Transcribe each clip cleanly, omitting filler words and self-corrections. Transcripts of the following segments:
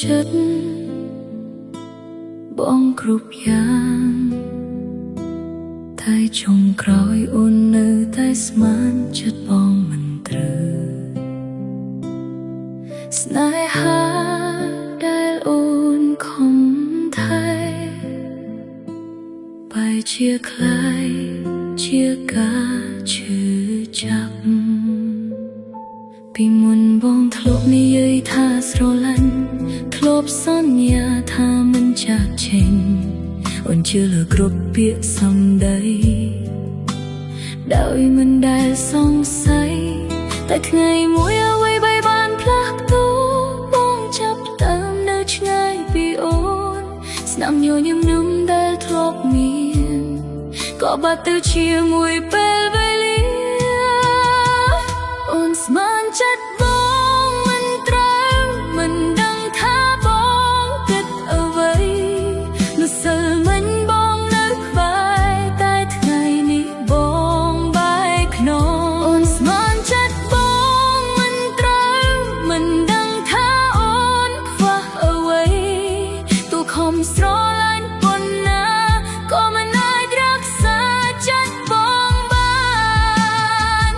ចិត្តបងគ្រប់យ៉ាងតែចុងក្រោយអូននៅតែស្មានចិត្តបងមិនត្រូវស្នេហាដែលអូនខំថែបែរជាคล้ายជាការឈឺចាប់ពីមុនបងធ្លាប់និយាយថាស្រឡាញ់ធ្លាប់សន្យាថាមិនចាកចេញអូនជឿលើគ្រប់ពាក្យសម្ដីដោយមិនដែលសង្ស័យតែថ្ងៃមួយអ្វីបែបបានផ្លាស់ប្ដូរបងចាប់ដើមនៅឆ្ងាយពីអូនស្នាមញញឹមនឹមដែលធ្លាប់មានក៏បាត់ទៅជាមួយពេលវេលាអូនស្មានចិត្តបងមិនត្រូវមិនដឹងថាបងគិតអ្វីនៅសិលមិញបងនៅក្បែរតែថ្ងៃនេះបងបែកខ្នងអូនស្មានចិត្តបងមិនត្រូវមិនដឹងថាអូនខ្វះអ្វីទោះខំស្រឡាញ់ប៉ុណ្ណាក៏មិនអាចរក្សាចិត្តបងបាន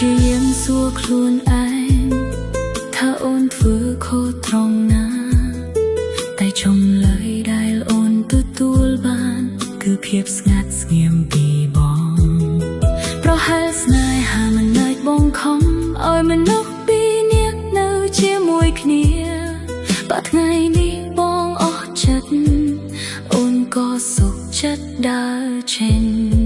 ជាយាមសួរខ្លួនឯងថាអូនធ្វើខុសត្រង់ណាតែចម្លើយដែលអូនទទួលបានគឺភាពស្ងាត់ស្ងៀមពីបងប្រហែលស្នេហាមិនអាចបងខំឲ្យមនុស្សពីរនាក់នៅជាមួយគ្នាបើថ្ងៃនេះបងអស់ចិត្តអូនក៏សុខចិត្តដើរចេញ